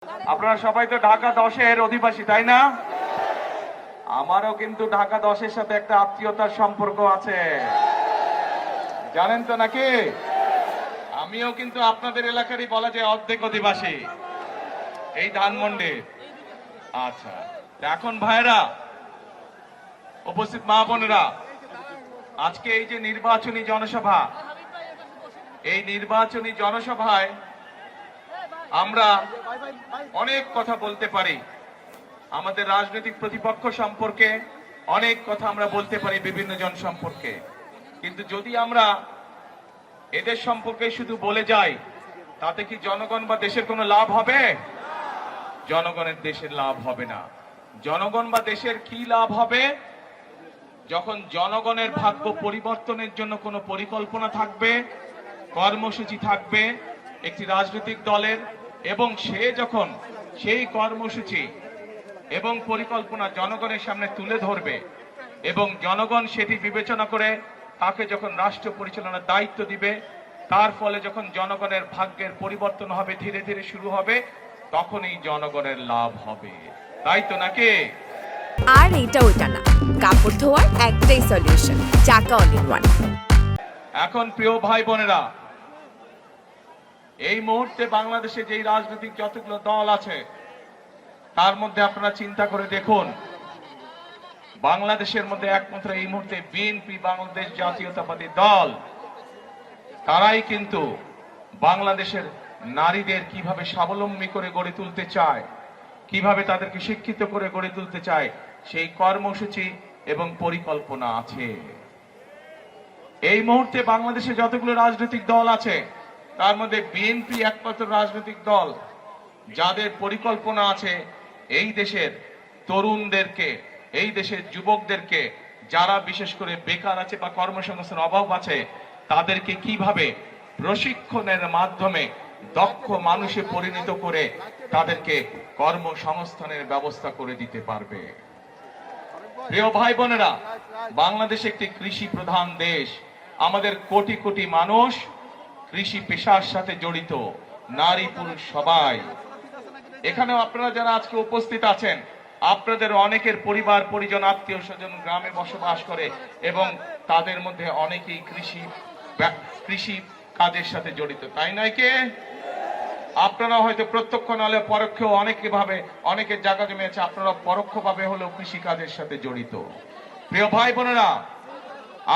আপনারা সবাই তো ঢাকা 10-এর অধিবাসী, তাই না? আমারও কিন্তু ঢাকা 10-এর সাথে একটা আত্মীয়তার সম্পর্ক আছে, জানেন তো নাকি? আমিও কিন্তু আপনাদের এলাকারই বলা যায় অর্ধেক অধিবাসী, এই ধানমন্ডি। আচ্ছা, এখন ভাইরা, উপস্থিত মা বোনেরা, আজকে এই যে নির্বাচনী জনসভা, এই নির্বাচনী জনসভায় আমরা অনেক কথা বলতে পারি, আমাদের রাজনৈতিক প্রতিপক্ষ সম্পর্কে অনেক কথা আমরা বলতে পারি, বিভিন্ন জন সম্পর্কে। কিন্তু যদি আমরা এদের সম্পর্কে শুধু বলে যাই, তাতে কি জনগণ বা দেশের কোনো লাভ হবে? জনগণের দেশের লাভ হবে না। জনগণ বা দেশের কি লাভ হবে? যখন জনগণের ভাগ্য পরিবর্তনের জন্য কোনো পরিকল্পনা থাকবে, কর্মসূচি থাকবে একটি রাজনৈতিক দলের, এবং সে যখন সেই কর্মসূচি এবং পরিকল্পনা জনগণের সামনে তুলে ধরবে এবং জনগণ সেটি বিবেচনা করে তাকে যখন রাষ্ট্র পরিচালনার দায়িত্ব দিবে, তার ফলে যখন জনগণের ভাগ্যের পরিবর্তন হবে, ধীরে ধীরে শুরু হবে, তখনই জনগণের লাভ হবে, তাই তো নাকি? আর এটা ওইটা না, কাপড় ধোয়ার একটাই সলিউশন, চাকা অল ইন ওয়ান। এখন প্রিয় ভাই বোনেরা, এই মুহূর্তে বাংলাদেশে যেই রাজনৈতিক যতগুলো দল আছে, তার মধ্যে আপনারা চিন্তা করে দেখুন, বাংলাদেশের মধ্যে একমাত্র এই মুহূর্তে বিএনপি, বাংলাদেশ জাতীয়তাবাদী দল, তারাই কিন্তু বাংলাদেশের নারীদের কিভাবে স্বাবলম্বী করে গড়ে তুলতে চায়, কিভাবে তাদেরকে শিক্ষিত করে গড়ে তুলতে চায়, সেই কর্মসূচি এবং পরিকল্পনা আছে। এই মুহূর্তে বাংলাদেশে যতগুলো রাজনৈতিক দল আছে, তার মধ্যে বিএনপি একমাত্র রাজনৈতিক দল যাদের পরিকল্পনা আছে এই দেশের তরুণদেরকে, এই দেশের যুবকদেরকে, যারা বিশেষ করে বেকার আছে বা কর্মসংস্থানের অভাব আছে, তাদেরকে কিভাবে প্রশিক্ষণের মাধ্যমে দক্ষ মানুষে পরিণত করে তাদেরকে কর্মসংস্থানের ব্যবস্থা করে দিতে পারবে। প্রিয় ভাই বোনেরা, বাংলাদেশ একটি কৃষি প্রধান দেশ। আমাদের কোটি কোটি মানুষ কৃষি পেশার সাথে জড়িত, নারী পুরুষ সবাই। এখানেও আপনারা যারা আজকে উপস্থিত আছেন, আপনাদের অনেকের পরিবার পরিজন, আত্মীয় স্বজন গ্রামে বসবাস করে এবং তাদের মধ্যে অনেকেই কৃষি কাজের সাথে জড়িত, তাই নয় কে? আপনারা হয়তো প্রত্যক্ষ নালে পরোক্ষ অনেকের জায়গা জমি আছে, আপনারা পরোক্ষভাবে হলেও কৃষি কাজের সাথে জড়িত। প্রিয় ভাই বোনেরা,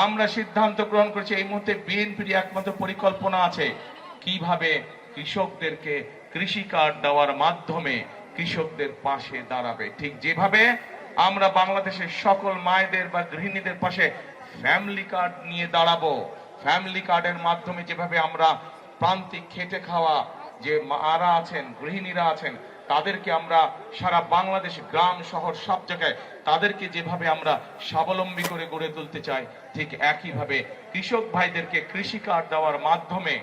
আমরা সিদ্ধান্ত গ্রহণ করেছি এই মুহূর্তে বিএনপির একমাত্র পরিকল্পনা আছে কিভাবে কৃষকদেরকে কৃষি কার্ড দেওয়ার মাধ্যমে কৃষকদের পাশে দাঁড়াবে। ঠিক যেভাবে আমরা বাংলাদেশের সকল মায়েদের বা গৃহিণীদের পাশে ফ্যামিলি কার্ড নিয়ে দাঁড়াবো, ফ্যামিলি কার্ডের মাধ্যমে যেভাবে আমরা প্রান্তিক খেটে খাওয়া যে মারা আছেন, গৃহিণীরা আছেন, তাদেরকে আমরা সারা বাংলাদেশ গ্রাম শহর সব জায়গায় তাদেরকে যেভাবে আমরা স্বাবলম্বী করে গড়ে তুলতে চাই, ঠিক একইভাবে কৃষক ভাইদেরকে কৃষি কার্ড দেওয়ার মাধ্যমে,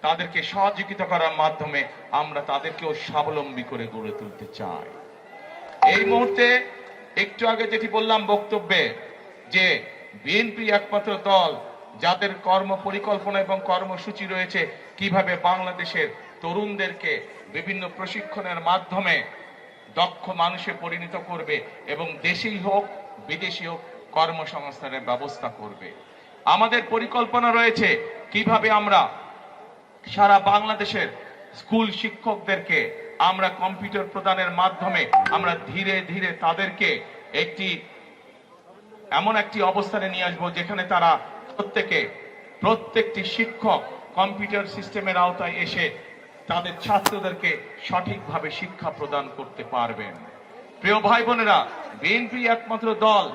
তাদেরকে সহযোগিতা করার মাধ্যমে আমরা তাদেরকেও স্বাবলম্বী করে গড়ে তুলতে চাই। এই মুহূর্তে একটু আগে যেটি বললাম বক্তব্যে, যে বিএনপি একমাত্র দল যাদের কর্ম পরিকল্পনা এবং কর্মসূচি রয়েছে কিভাবে বাংলাদেশের তরুণদেরকে বিভিন্ন প্রশিক্ষণের মাধ্যমে দক্ষ মানুষে পরিণত করবে এবং দেশেই হোক বিদেশি হোক কর্মসংস্থানের ব্যবস্থা করবে। আমাদের পরিকল্পনা রয়েছে কিভাবে আমরা সারা বাংলাদেশের স্কুল শিক্ষকদেরকে আমরা কম্পিউটার প্রদানের মাধ্যমে আমরা ধীরে ধীরে তাদেরকে এমন একটি অবস্থানে নিয়ে আসবো যেখানে তারা প্রত্যেকটি শিক্ষক কম্পিউটার সিস্টেমের আওতায় এসে তাদের ছাত্রদেরকে সঠিকভাবে শিক্ষা প্রদান করতে পারবেন। প্রিয় ভাই বোনেরা, বিএনপি একমাত্র দল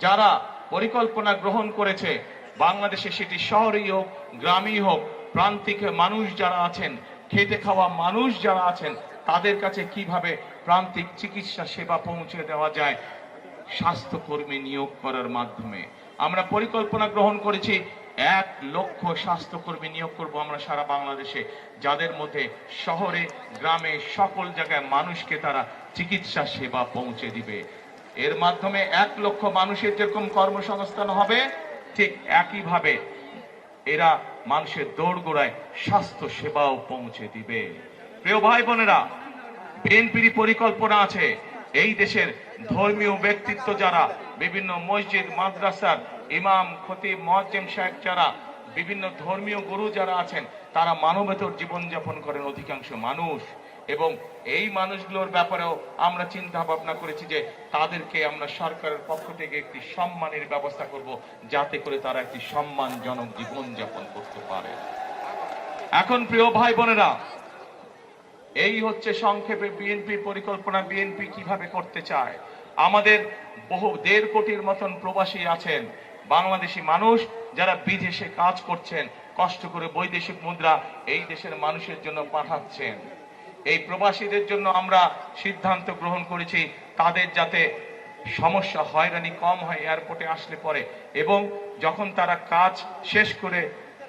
যারা পরিকল্পনা গ্রহণ করেছে বাংলাদেশে, সেটি শহরেই হোক গ্রামেই হোক, প্রান্তিক মানুষ যারা আছেন, খেটে খাওয়া মানুষ যারা আছেন, তাদের কাছে কিভাবে প্রান্তিক চিকিৎসা সেবা পৌঁছে দেওয়া যায় স্বাস্থ্যকর্মী নিয়োগ করার মাধ্যমে। আমরা পরিকল্পনা গ্রহণ করেছি 1 লক্ষ স্বাস্থ্যকর্মী নিয়োগ করব আমরা সারা বাংলাদেশে, যাদের মধ্যে শহরে গ্রামে সকল জায়গায় মানুষকে তারা চিকিৎসা সেবা পৌঁছে দিবে। এর মাধ্যমে 1 লক্ষ মানুষের যেরকম কর্মসংস্থান হবে, ঠিক একইভাবে এরা মানুষের দোরগোড়ায় স্বাস্থ্য সেবাও পৌঁছে দিবে। প্রিয় ভাই বোনেরা, বিএনপির পরিকল্পনা আছে এই দেশের ধর্মীয় ব্যক্তিত্ব যারা বিভিন্ন মসজিদ মাদ্রাসার ইমাম খতিব মুয়াজ্জিম সাহেব যারা বিভিন্ন ধর্মীয় গুরু যারা আছেন তারা মানবেতর জীবনযাপন করেন অধিকাংশ মানুষ, এবং এই মানুষগুলোর ব্যাপারেও আমরা চিন্তা ভাবনা করেছি যে তাদেরকে আমরা সরকারের পক্ষ থেকে একটি সম্মানের ব্যবস্থা করব যাতে করে তারা একটি সম্মানজনক জীবনযাপন করতে পারে। এখন প্রিয় ভাই বোনেরা, এই হচ্ছে সংক্ষেপে বিএনপির পরিকল্পনা। বিএনপি কিভাবে করতে চায়। আমাদের বহু 1.5 কোটির মতন প্রবাসী আছেন, বাংলাদেশি মানুষ যারা বিদেশে কাজ করছেন, কষ্ট করে বৈদেশিক মুদ্রা এই দেশের মানুষের জন্য পাঠাচ্ছেন। এই প্রবাসীদের জন্য আমরা সিদ্ধান্ত গ্রহণ করেছি তাদের যাতে সমস্যা হয়রানি কম হয় এয়ারপোর্টে আসলে পরে, এবং যখন তারা কাজ শেষ করে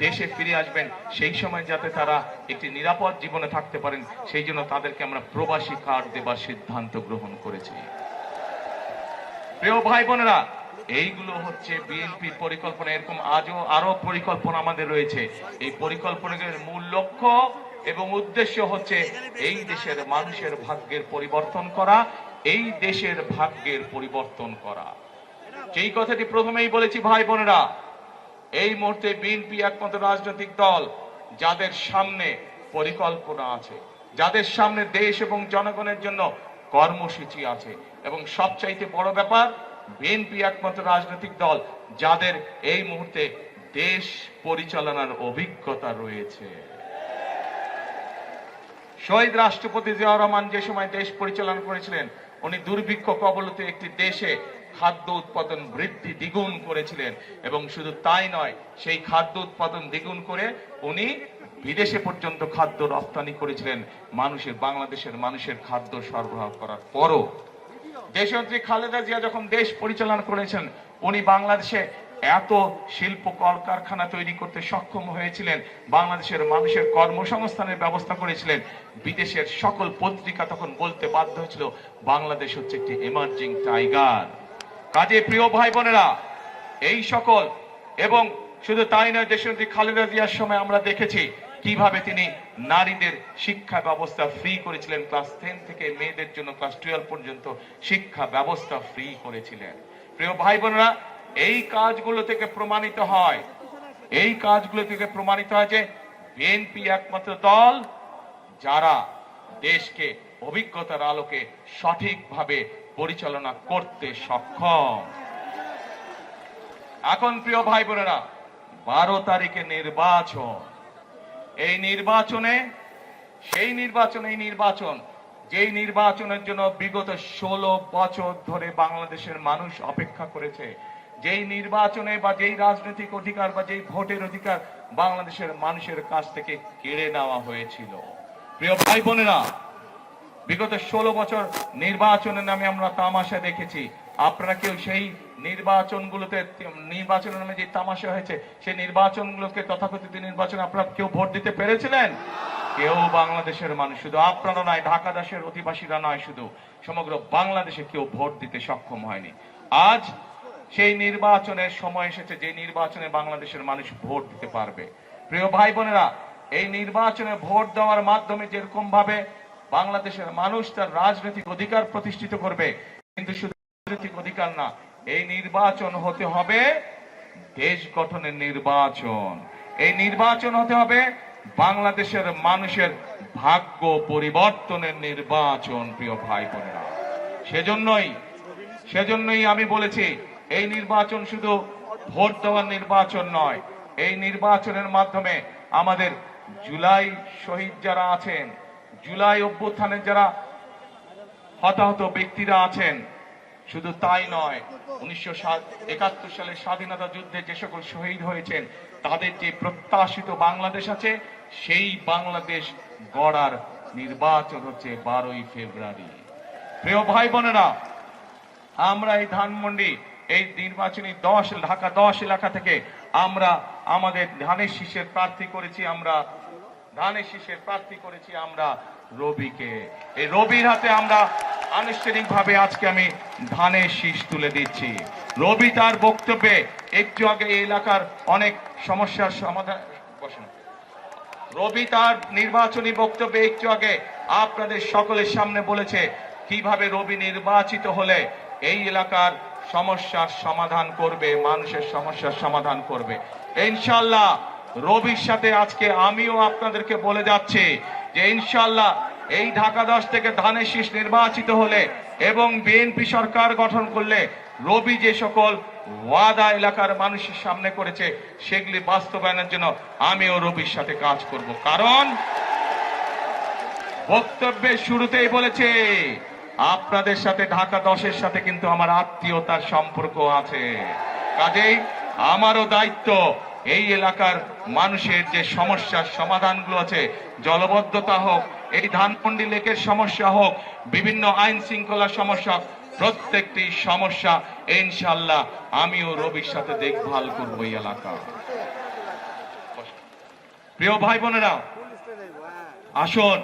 দেশে ফিরে আসবেন সেই সময় যাতে তারা একটি নিরাপদ জীবনে থাকতে পারেন, সেই জন্য তাদেরকে আমরা প্রবাসী কার্ড দেবার সিদ্ধান্ত গ্রহণ করেছি। প্রিয় ভাই বোনেরা, এইগুলো হচ্ছে বিএনপির পরিকল্পনা। এরকম আরো পরিকল্পনা আমাদের রয়েছে। এই পরিকল্পনার মূল লক্ষ্য এবং উদ্দেশ্য হচ্ছে এই দেশের মানুষের ভাগ্যের পরিবর্তন করা, এই দেশের ভাগ্যের পরিবর্তন করা। যেই কথাটি প্রথমেই বলেছি ভাই বোনেরা, এই মুহূর্তে বিএনপি একমাত্র রাজনৈতিক দল যাদের সামনে পরিকল্পনা আছে, যাদের সামনে দেশ এবং জনগণের জন্য কর্মসূচি আছে, এবং সবচাইতে বড় ব্যাপার বিএনপি একমাত্র রাজনৈতিক দল যাদের এই মুহূর্তে দেশ পরিচালনার অভিজ্ঞতা রয়েছে। শহীদ রাষ্ট্রপতি জিয়াউর রহমান যে সময় দেশ পরিচালনা করেছিলেন, উনি দুর্ভিক্ষ কবলিত একটি দেশে খাদ্য উৎপাদন বৃদ্ধি দ্বিগুণ করেছিলেন, এবং শুধু তাই নয়, সেই খাদ্য উৎপাদন দ্বিগুণ করে উনি বিদেশে পর্যন্ত খাদ্য রপ্তানি করেছিলেন। বাংলাদেশের মানুষের খাদ্য সরবরাহ করার পরও দেশনেত্রী খালেদা জিয়া যখন দেশ পরিচালনা করেছেন, উনি বাংলাদেশে এত শিল্প কলকারখানা তৈরি করতে সক্ষম হয়েছিলেন, বাংলাদেশের মানুষের কর্মসংস্থানের ব্যবস্থা করেছিলেন। বিদেশের সকল পত্রিকা তখন বলতে বাধ্য হয়েছিল বাংলাদেশ হচ্ছে একটি এমার্জিং টাইগার। কাজে প্রিয় ভাই বোনেরা, এই সকল, এবং শুধু তাই নয়, দেশনেত্রী খালেদা জিয়ার সময় আমরা দেখেছি কিভাবে তিনি নারীদের শিক্ষা ব্যবস্থা ফ্রি করেছিলেন। ক্লাস 10 থেকে মেয়েদের জন্য ক্লাস 12 পর্যন্ত শিক্ষা ব্যবস্থা ফ্রি করেছিলেন। প্রিয় ভাই বোনেরা, এই কাজগুলো থেকে প্রমাণিত হয় যে বিএনপি একমাত্র দল যারা দেশকে অভিজ্ঞতার আলোকে সঠিকভাবে পরিচালনা করতে সক্ষম। এখন প্রিয় ভাই বোনেরা, 12 তারিখে নির্বাচন। এই নির্বাচনের জন্য বিগত 16 বছর ধরে বাংলাদেশের মানুষ অপেক্ষা করেছে। যেই নির্বাচনে বা যেই রাজনৈতিক অধিকার বা যেই ভোটের অধিকার বাংলাদেশের মানুষের কাছ থেকে কেড়ে নেওয়া হয়েছিল। প্রিয় ভাই বোনেরা, বিগত 16 বছর নির্বাচনের নামে আমরা তামাশা দেখেছি। আপনারা কেউ সেই নির্বাচনের নামে যে তামাশা হয়েছে সেই নির্বাচনগুলোকে, তথাকথিত নির্বাচন, আপনারা কেউ ভোট দিতে পেরেছিলেন? কেউ বাংলাদেশের মানুষ, শুধু আপনারা নয়, ঢাকা দেশের অধিবাসীরা নয়, শুধু সমগ্র বাংলাদেশে কেউ ভোট দিতে সক্ষম হয়নি। আজ সেই নির্বাচনের সময় এসেছে যে নির্বাচনে বাংলাদেশের মানুষ ভোট দিতে পারবে। প্রিয় ভাই বোনেরা, এই নির্বাচনে ভোট দেওয়ার মাধ্যমে যেরকম ভাবে বাংলাদেশের মানুষ তার রাজনৈতিক অধিকার প্রতিষ্ঠিত করবে, কিন্তু শুধু রাজনৈতিক অধিকার না, এই নির্বাচন হতে হবে দেশ গঠনের নির্বাচন। এই নির্বাচন হতে হবে বাংলাদেশের মানুষের ভাগ্য পরিবর্তনের নির্বাচন। প্রিয় ভাই বোনেরা, সেজন্যই আমি বলেছি এই নির্বাচন শুধু ভোট দেওয়ার নির্বাচন নয়। এই নির্বাচনের মাধ্যমে আমাদের জুলাই শহীদ যারা আছেন, জুলাই অভ্যুত্থানের যারা হতাহত ব্যক্তিরা আছেন, শুধু তাই নয়, 1971 সালের স্বাধীনতা যুদ্ধে যে সকল শহীদ হয়েছেন তাদের যে প্রত্যাশিত বাংলাদেশ আছে, সেই বাংলাদেশ গড়ার নির্বাচন হচ্ছে 12ই ফেব্রুয়ারি। প্রিয় ভাই বোনেরা, আমরা এই ধানমন্ডি এই নির্বাচনী ঢাকা 10 এলাকা থেকে আমরা আমাদের ধানের শীষের প্রার্থী করেছি আমরা রবিকে। এই রবির হাতে আমরা আনুষ্ঠানিকভাবে আজকে আমি ধানের শীষ তুলে দিচ্ছি। রবি তার বক্তব্যে একটু আগে এই এলাকার অনেক সমস্যার সমাধান রবি তার নির্বাচনী বক্তব্যে একটু আগে আপনাদের সকলের সামনে বলেছে কিভাবে রবি নির্বাচিত হলে এই এলাকার সমস্যার সমাধান করবে, মানুষের সমস্যার সমাধান করবে। ইনশাআল্লাহ রবির সাথে আজকে আমিও আপনাদেরকে বলে যাচ্ছি যে ইনশাআল্লাহ এই ঢাকা 10 থেকে ধানের শীষ নির্বাচিত হলে এবং বিএনপি সরকার গঠন করলে রবি যে সকল ওয়াদা এলাকার মানুষের সামনে করেছে সেগুলি বাস্তবায়নের জন্য আমিও রবির সাথে কাজ করব। কারণ বক্তব্যের শুরুতেই বলেছে আপনাদের সাথে ঢাকা 10-এর সাথে কিন্তু আমার আত্মীয়তার সম্পর্ক আছে, কাজেই আমারও দায়িত্ব এই এলাকার মানুষের যে সমস্যার সমাধানগুলো আছে, জলবদ্ধতা হোক, এই ধানমন্ডি লেকের সমস্যা হোক, বিভিন্ন আইন শৃঙ্খলা সমস্যা, প্রত্যেকটি সমস্যা ইনশাআল্লাহ আমিও রবির সাথে দেখভাল করবো এই এলাকা। প্রিয় ভাই বোনেরা, আসুন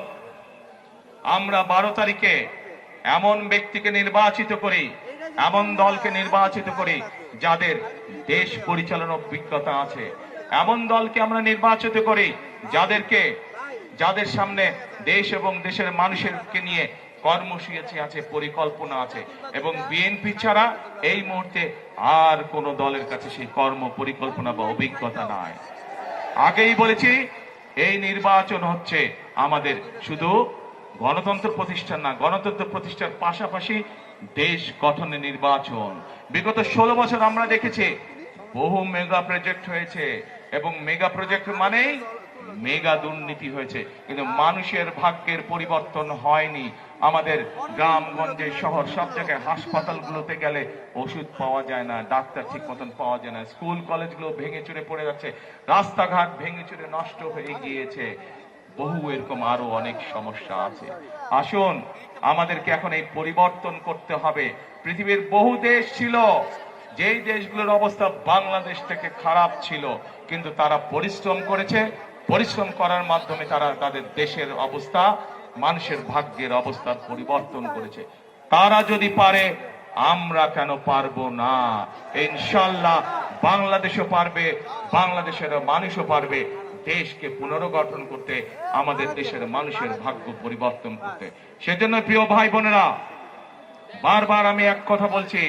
আমরা 12 তারিখে এমন ব্যক্তিকে নির্বাচিত করি, এমন দলকে নির্বাচিত করি যাদের দেশ পরিচালনার অভিজ্ঞতা আছে, এমন দলকে আমরা নির্বাচিত করি যাদের সামনে দেশ এবং দেশের মানুষেরকে নিয়ে কর্মসূচি আছে, পরিকল্পনা আছে, এবং বিএনপি ছাড়া এই মুহূর্তে আর কোন দলের কাছে সেই কর্ম পরিকল্পনা বা অভিজ্ঞতা নাই। আগেই বলেছি এই নির্বাচন হচ্ছে আমাদের শুধু গণতন্ত্র প্রতিষ্ঠান না, গণতন্ত্র প্রতিষ্ঠার পাশাপাশি দেশ গঠনের নির্বাচন। বিগত 16 বছর আমরা দেখেছি বহু মেগা প্রজেক্ট হয়েছে এবং মেগা প্রজেক্ট মানেই মেগা দুর্নীতি হয়েছে, কিন্তু মানুষের ভাগ্যের পরিবর্তন হয়নি। আমাদের গ্রামগঞ্জে শহর সব জায়গায় হাসপাতালগুলোতে গেলে ওষুধ পাওয়া যায় না, ডাক্তার ঠিক মতন পাওয়া যায় না, স্কুল কলেজগুলো ভেঙে চুরে পড়ে যাচ্ছে, রাস্তাঘাট ভেঙে চুরে নষ্ট হয়ে গিয়েছে, বহু এরকম আরো অনেক সমস্যা আছে। আসুন আমাদেরকে এখন এই পরিবর্তন করতে হবে। পৃথিবীর বহু দেশ ছিল যেই দেশগুলোর অবস্থা বাংলাদেশ থেকে খারাপ ছিল, কিন্তু তারা পরিশ্রম করেছে, পরিশ্রম করার মাধ্যমে তারা তাদের দেশের অবস্থা, মানুষের ভাগ্যের অবস্থার পরিবর্তন করেছে। তারা যদি পারে আমরা কেন পারবো না? ইনশাআল্লাহ বাংলাদেশও পারবে, বাংলাদেশের মানুষও পারবে দেশকে পুনর্গঠন করতে, আমাদের দেশের মানুষের ভাগ্য পরিবর্তন করতে। সেজন্য প্রিয় ভাই বোনেরা, বারবার আমি এক কথা বলছি,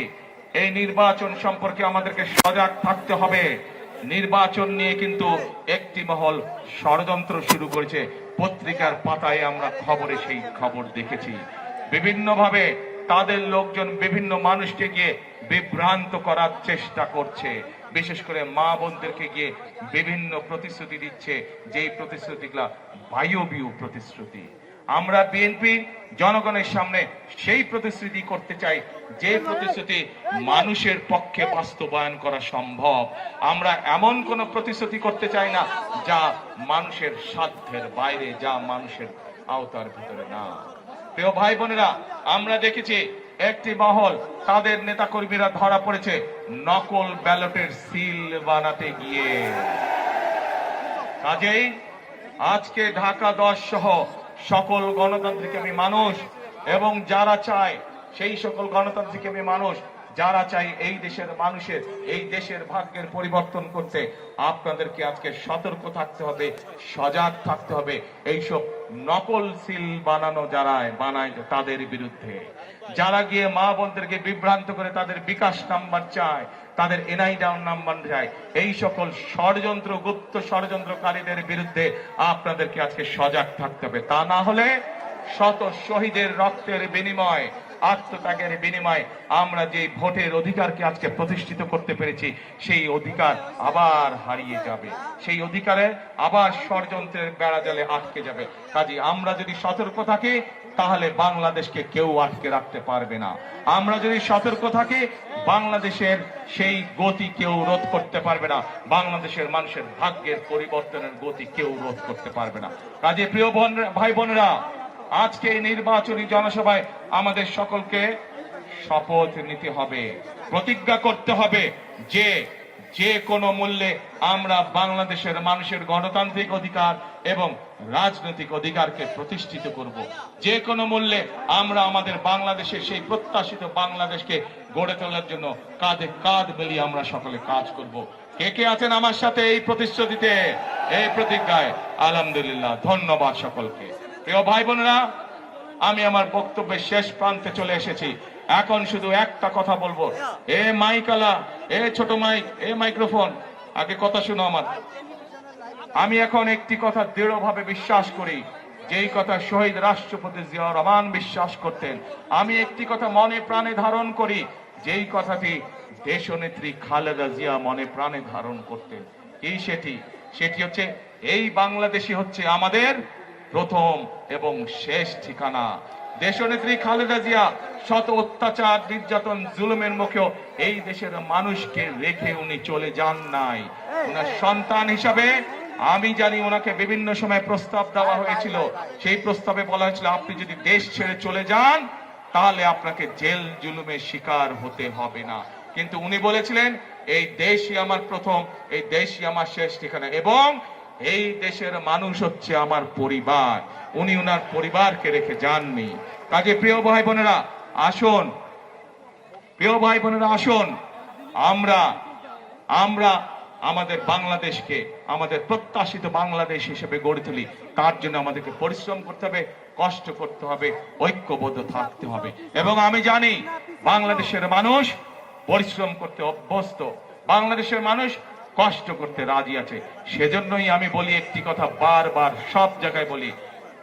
এই নির্বাচন সম্পর্কে আমাদেরকে সজাগ থাকতে হবে। নির্বাচন নিয়ে কিন্তু একটি মহল ষড়যন্ত্র শুরু করেছে। পত্রিকার পাতায় আমরা খবরে সেই খবর দেখেছি। বিভিন্নভাবে তাদের লোকজন বিভিন্ন মানুষকে গিয়ে বিভ্রান্ত করার চেষ্টা করছে, বিশেষ করে মা বোনদেরকে গিয়ে বিভিন্ন প্রতিশ্রুতি দিচ্ছে, যেই প্রতিশ্রুতিগুলা বায়বীয় প্রতিশ্রুতি। আমরা বিএনপি জনগণের সামনে সেই প্রতিশ্রুতি করতে চাই যে প্রতিশ্রুতি মানুষের পক্ষে বাস্তবায়ন করা সম্ভব। আমরা এমন কোন প্রতিশ্রুতি করতে চাই না যা মানুষের সাধ্যের বাইরে, যা মানুষের আওতার ভিতরে না। প্রিয় ভাই বোনেরা, আমরা দেখেছি একটি মহল, তাদের নেতাকর্মীরা ধরা পড়েছে নকল ব্যালটের সিল বানাতে গিয়ে। কাজেই আজকে ঢাকা 10 সহ সকল গণতান্ত্রিক মানুষ এবং যারা চায়, সেই সকল গণতান্ত্রিক মানুষ যারা চাই এই দেশের মানুষের, এই দেশের ভাগ্যের পরিবর্তন করতে, আপনাদেরকে আজকে সতর্ক থাকতে হবে, সজাগ থাকতে হবে। এইসব নকল সিল বানানো যারা বানায় তাদের বিরুদ্ধে, যারা গিয়ে মা বোনদেরকে বিভ্রান্ত করে তাদের বিকাশ নাম্বার চায়, তাদের এনআই ডাউন নাম্বার চায়, এই সকল ষড়যন্ত্র, গুপ্ত ষড়যন্ত্রকারীদের বিরুদ্ধে আপনাদেরকে আজকে সজাগ থাকতে হবে। তা না হলে শত শহীদের রক্তের বিনিময়, আত্মত্যাগের বিনিময়ে আমরা যে ভোটের অধিকারকে আজকে প্রতিষ্ঠিত করতে পেরেছি, সেই অধিকার আবার হারিয়ে যাবে, সেই অধিকারে আবার ষড়যন্ত্রের বেড়াজালে আটকে যাবে। কাজে আমরা যদি সতর্ক থাকি তাহলে বাংলাদেশকে কেউ আটকে রাখতে পারবে না। আমরা যদি সতর্ক থাকি বাংলাদেশের সেই গতি কেউ রোধ করতে পারবে না, বাংলাদেশের মানুষের ভাগ্যের পরিবর্তনের গতি কেউ রোধ করতে পারবে না। কাজে প্রিয় ভাই বোনেরা, আজকে এই নির্বাচনী জনসভায় আমাদের সকলকে শপথ নিতে হবে, প্রতিজ্ঞা করতে হবে যে যে কোনো মূল্যে আমরা বাংলাদেশের মানুষের গণতান্ত্রিক অধিকার এবং রাজনৈতিক অধিকারকে প্রতিষ্ঠিত করব। যে কোনো মূল্যে আমরা আমাদের বাংলাদেশের সেই প্রত্যাশিত বাংলাদেশকে গড়ে তোলার জন্য কাঁধে কাঁধ মিলিয়ে আমরা সকলে কাজ করব। কে কে আছেন আমার সাথে এই প্রতিশ্রুতিতে, এই প্রতিজ্ঞায়? আলহামদুলিল্লাহ, ধন্যবাদ সকলকে। প্রিয় ভাই বোনেরা, আমি আমার বক্তব্যের শেষ প্রান্তে চলে এসেছি। এখন শুধু একটা কথা বলবো। এ মাইকালা, এ ছোট মাইক, এ মাইক্রোফোন, আগে কথা শুনো আমার। আমি এখন একটি কথা দৃঢ়ভাবে বিশ্বাস করি, যেই কথা শহীদ রাষ্ট্রপতি জিয়াউর রহমান বিশ্বাস করতেন। আমি একটি কথা মনে প্রাণে ধারণ করি, যেই কথাটি দেশনেত্রী খালেদা জিয়া মনে প্রাণে ধারণ করতেন। কি সেটি? সেটি হচ্ছে, এই বাংলাদেশই হচ্ছে আমাদের প্রথম এবং শেষ ঠিকানা। দেশনেত্রী খালেদা জিয়া শত অত্যাচার, নির্যাতন, জুলুমের মুখেও এই দেশের মানুষকে রেখে উনি চলে যান নাই। উনার সন্তান হিসাবে আমি জানি ওনাকে বিভিন্ন সময় প্রস্তাব দেওয়া হয়েছিল। সেই প্রস্তাবে বলা হয়েছিল, আপনি যদি দেশ ছেড়ে চলে যান তাহলে আপনাকে জেল জুলুমের শিকার হতে হবে না। কিন্তু উনি বলেছিলেন, এই দেশই আমার প্রথম, এই দেশই আমার শেষ ঠিকানা, এবং এই দেশের মানুষ হচ্ছে আমার পরিবার। উনি ওনার পরিবারকে রেখে যাননি। কাজে প্রিয় ভাই বোনেরা আসুন, প্রিয় ভাই বোনেরা আসুন, আমরা আমাদের বাংলাদেশকে আমাদের প্রত্যাশিত বাংলাদেশ হিসেবে গড়ে তুলি। তার জন্য আমাদেরকে পরিশ্রম করতে হবে, কষ্ট করতে হবে, ঐক্যবদ্ধ থাকতে হবে। এবং আমি জানি বাংলাদেশের মানুষ পরিশ্রম করতে অভ্যস্ত, বাংলাদেশের মানুষ কষ্ট করতে রাজি আছে। সেজন্যই আমি বলি একটি কথা, বারবার সব জায়গায় বলি,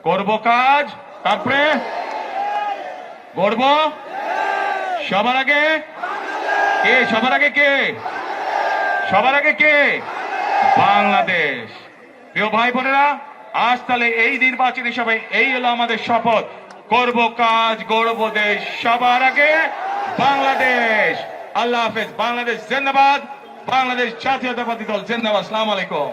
করব কাজ, তারপরে গড়ব সবার আগে কে? সবার আগে কে? সবার আগে কে? বাংলাদেশ। প্রিয় ভাই বোনেরা, আজ তাহলে এই নির্বাচনী সভায় এই হলো আমাদের শপথ, করব কাজ, গড়ব দেশ, সবার আগে বাংলাদেশ। আল্লাহ হাফেজ। বাংলাদেশ জিন্দাবাদ, বাংলাদেশ জাতীয়তাবাদী দল জিন্দাবাদ। আসসালামু আলাইকুম।